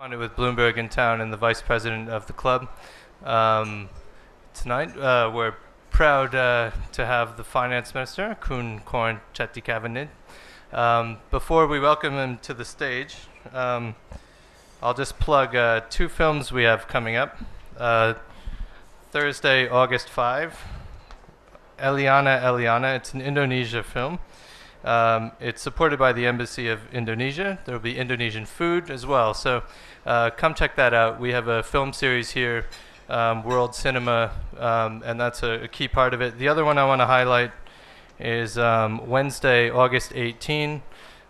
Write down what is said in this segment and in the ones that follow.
With Bloomberg in town and the vice president of the club. Tonight, we're proud to have the finance minister, Korn Chatikavanij. Before we welcome him to the stage, I'll just plug two films we have coming up. Thursday, August 5, Eliana. It's an Indonesia film. It's supported by the Embassy of Indonesia. There will be Indonesian food as well. So come check that out. We have a film series here, World Cinema, and that's a key part of it. The other one I want to highlight is Wednesday, August 18.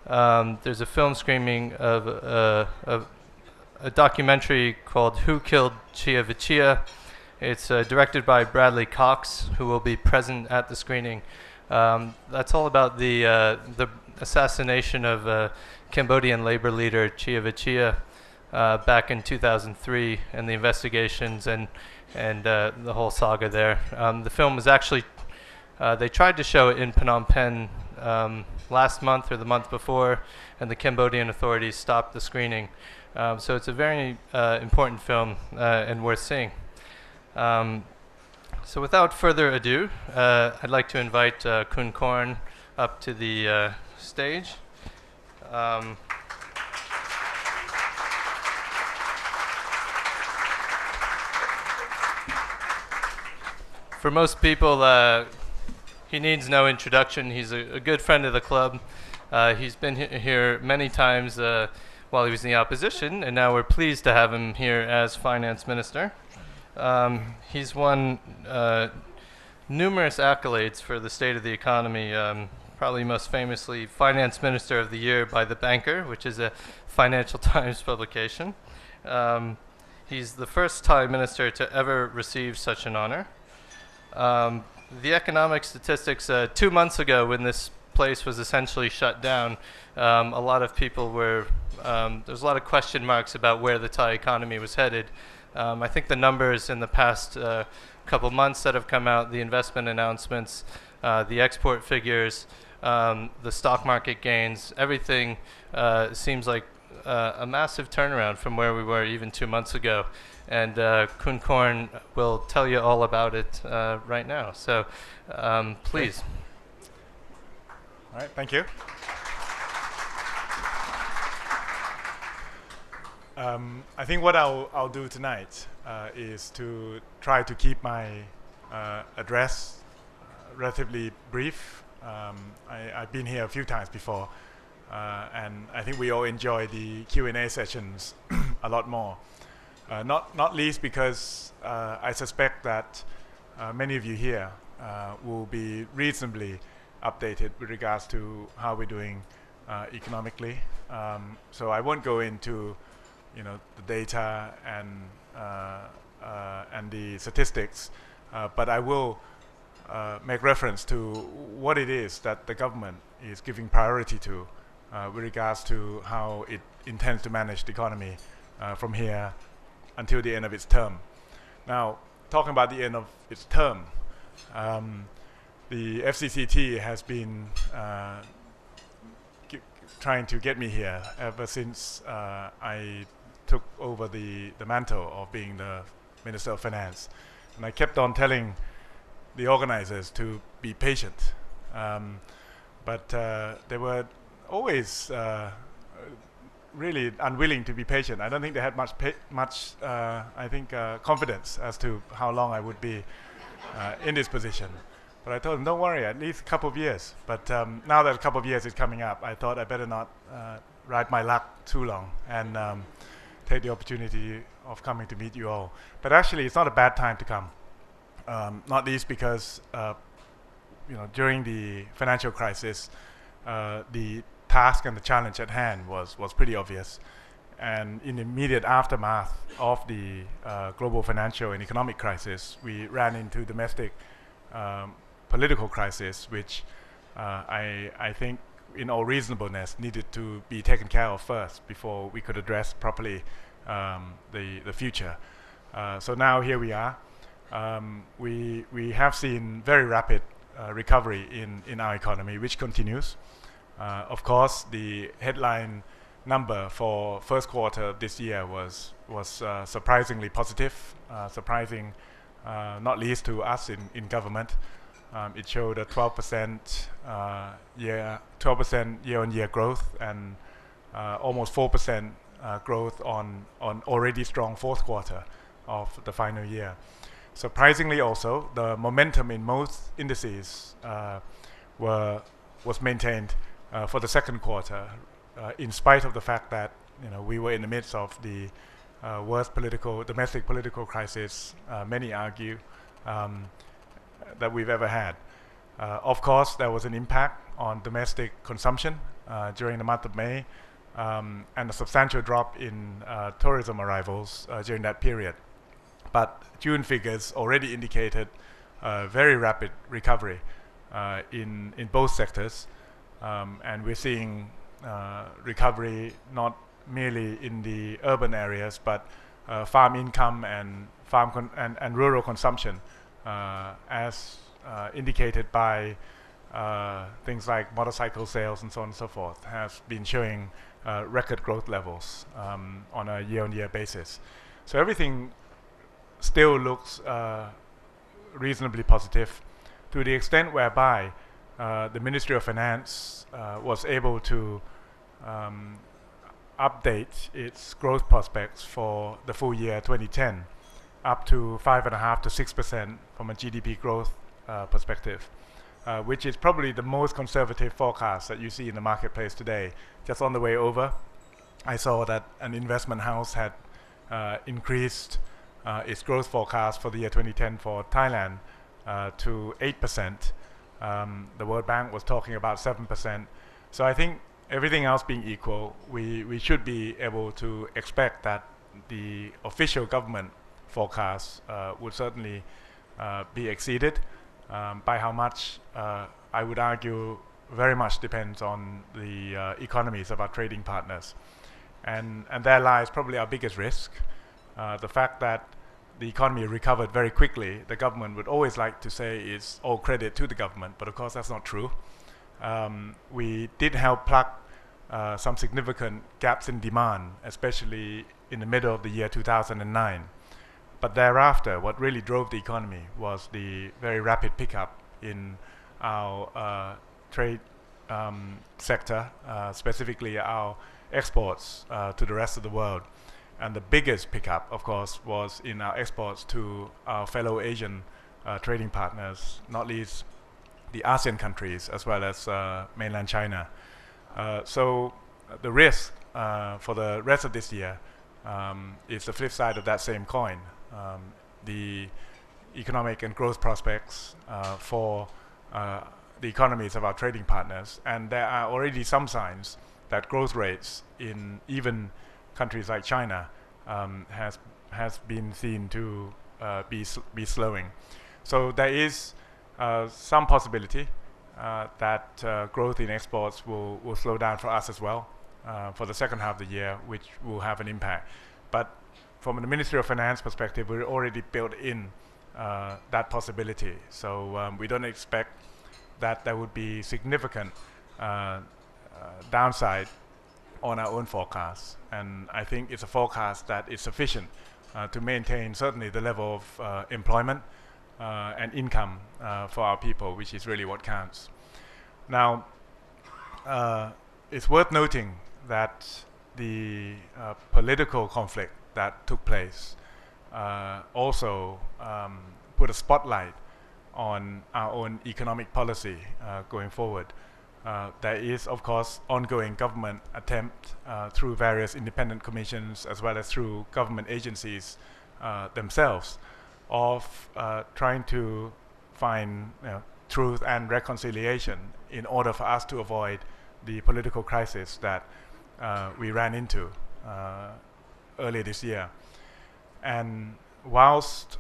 There's a film screening of a documentary called Who Killed Chia? It's directed by Bradley Cox, who will be present at the screening. That's all about the assassination of Cambodian labor leader Chia back in 2003, and the investigations and the whole saga there. The film was actually they tried to show it in Phnom Penh last month or the month before, and the Cambodian authorities stopped the screening. So it's a very important film and worth seeing. So without further ado, I'd like to invite Korn up to the stage. For most people, he needs no introduction. He's a good friend of the club. He's been here many times while he was in the opposition, and now we're pleased to have him here as finance minister. He's won numerous accolades for the state of the economy, probably most famously Finance Minister of the Year by The Banker, which is a Financial Times publication. He's the first Thai minister to ever receive such an honor. The economic statistics, 2 months ago when this place was essentially shut down, a lot of people were, there's a lot of question marks about where the Thai economy was headed. I think the numbers in the past couple months that have come out, the investment announcements, the export figures, the stock market gains, everything seems like a massive turnaround from where we were even 2 months ago. And Korn will tell you all about it right now. So please. All right, thank you. I think what I'll do tonight is to try to keep my address relatively brief. I've been here a few times before, and I think we all enjoy the Q&A sessions a lot more. Not least because I suspect that many of you here will be reasonably updated with regards to how we're doing economically. So I won't go into the data and the statistics, but I will make reference to what it is that the government is giving priority to with regards to how it intends to manage the economy from here until the end of its term. Now, talking about the end of its term, the FCCT has been trying to get me here ever since I took over the mantle of being the Minister of Finance. And I kept on telling the organizers to be patient. But they were always really unwilling to be patient. I don't think they had much confidence as to how long I would be in this position. But I told them, don't worry, at least a couple of years. But now that a couple of years is coming up, I thought I better not ride my luck too long and take the opportunity of coming to meet you all. But actually, it's not a bad time to come. Not least because during the financial crisis, the task and the challenge at hand was pretty obvious. And in the immediate aftermath of the global financial and economic crisis, we ran into domestic political crisis, which I think in all reasonableness needed to be taken care of first before we could address properly the future. So now here we are. We have seen very rapid recovery in our economy, which continues. Of course, the headline number for first quarter this year was surprisingly positive, surprising not least to us in government. It showed a 12% year-on-year growth and almost 4% growth on already strong fourth quarter of the final year. Surprisingly also, the momentum in most indices was maintained for the second quarter, in spite of the fact that we were in the midst of the worst domestic political crisis, many argue, that we've ever had. Of course, there was an impact on domestic consumption during the month of May, and a substantial drop in tourism arrivals during that period. But June figures already indicated very rapid recovery in both sectors, and we're seeing recovery not merely in the urban areas, but farm income and and rural consumption, as indicated by things like motorcycle sales and so on and so forth, has been showing record growth levels on a year-on-year basis. So everything still looks reasonably positive, to the extent whereby the Ministry of Finance was able to update its growth prospects for the full year 2010 up to 5.5% to 6% from a GDP growth perspective, which is probably the most conservative forecast that you see in the marketplace today. Just on the way over, I saw that an investment house had increased its growth forecast for the year 2010 for Thailand to 8%. The World Bank was talking about 7%. So I think everything else being equal, we should be able to expect that the official government forecast would certainly be exceeded. By how much, I would argue very much depends on the economies of our trading partners. And there lies probably our biggest risk. The fact that the economy recovered very quickly, the government would always like to say it's all credit to the government, but of course that's not true. We did help plug some significant gaps in demand, especially in the middle of the year 2009. But thereafter, what really drove the economy was the very rapid pickup in our trade sector, specifically our exports to the rest of the world. And the biggest pickup, of course, was in our exports to our fellow Asian trading partners, not least the ASEAN countries, as well as mainland China. So the risk for the rest of this year is the flip side of that same coin. The economic and growth prospects for the economies of our trading partners, and there are already some signs that growth rates in even countries like China has been seen to be slowing. So there is some possibility that growth in exports will slow down for us as well for the second half of the year, which will have an impact. But from the Ministry of Finance perspective, we're already built in that possibility. So we don't expect that there would be significant downside on our own forecast. And I think it's a forecast that is sufficient to maintain certainly the level of employment and income for our people, which is really what counts. Now, it's worth noting that the political conflict that took place also put a spotlight on our own economic policy going forward. There is, of course, ongoing government attempt through various independent commissions as well as through government agencies themselves of trying to find truth and reconciliation in order for us to avoid the political crisis that we ran into earlier this year. And whilst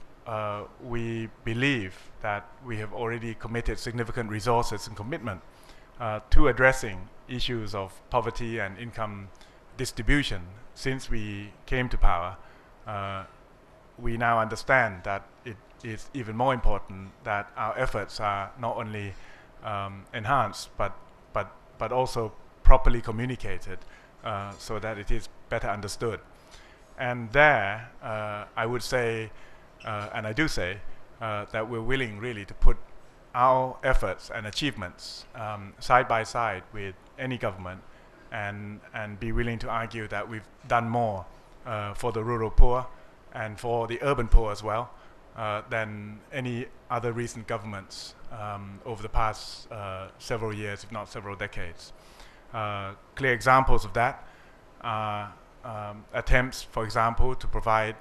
we believe that we have already committed significant resources and commitment to addressing issues of poverty and income distribution since we came to power, we now understand that it is even more important that our efforts are not only enhanced but also properly communicated so that it is better understood. And there, I would say, and I do say, that we're willing really to put our efforts and achievements side by side with any government, and be willing to argue that we've done more for the rural poor and for the urban poor as well than any other recent governments over the past several years, if not several decades. Clear examples of that are attempts, for example, to provide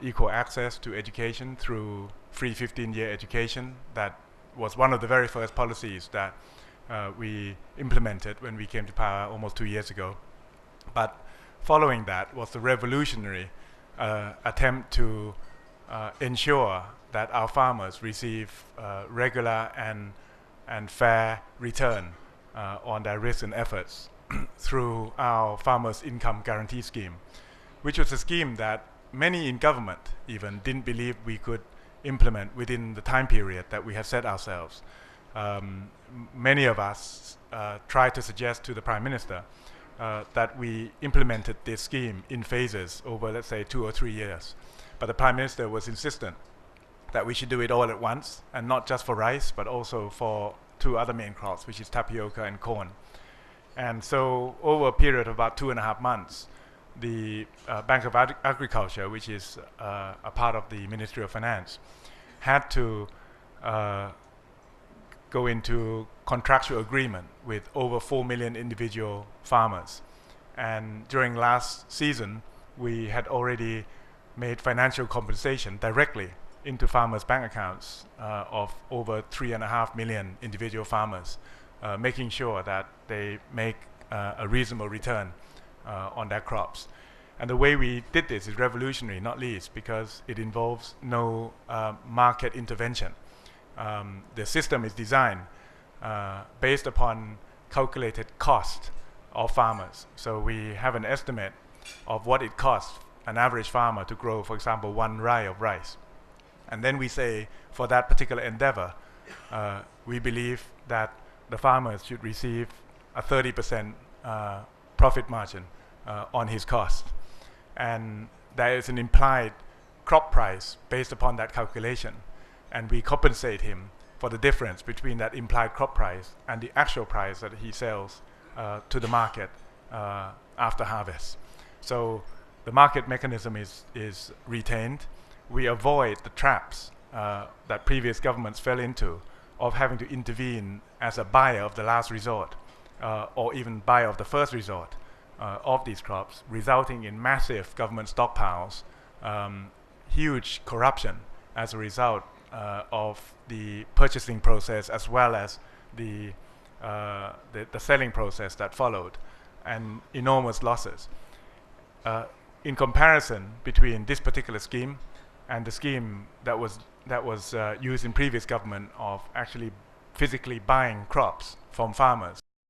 equal access to education through free 15-year education. That was one of the very first policies that we implemented when we came to power almost 2 years ago. But following that was the revolutionary attempt to ensure that our farmers receive regular and fair return on their risks and efforts through our Farmers' Income Guarantee Scheme, which was a scheme that many in government even didn't believe we could implement within the time period that we had set ourselves. Many of us tried to suggest to the Prime Minister that we implemented this scheme in phases over, let's say, 2 or 3 years. But the Prime Minister was insistent that we should do it all at once, and not just for rice, but also for 2 other main crops, which is tapioca and corn. And so over a period of about 2.5 months, the Bank of Agriculture, which is a part of the Ministry of Finance, had to go into contractual agreement with over 4 million individual farmers. And during last season, we had already made financial compensation directly into farmers' bank accounts of over 3.5 million individual farmers, making sure that they make a reasonable return on their crops. And the way we did this is revolutionary, not least because it involves no market intervention. The system is designed based upon calculated cost of farmers. So we have an estimate of what it costs an average farmer to grow, for example, 1 rai of rice. And then we say, for that particular endeavor, we believe that the farmers should receive a 30% profit margin on his cost. And there is an implied crop price based upon that calculation. And we compensate him for the difference between that implied crop price and the actual price that he sells to the market after harvest. So the market mechanism is retained. We avoid the traps that previous governments fell into of having to intervene as a buyer of the last resort or even buyer of the first resort of these crops, resulting in massive government stockpiles, huge corruption as a result of the purchasing process as well as the selling process that followed, and enormous losses. In comparison between this particular scheme and the scheme that was used in previous government of actually physically buying crops from farmers,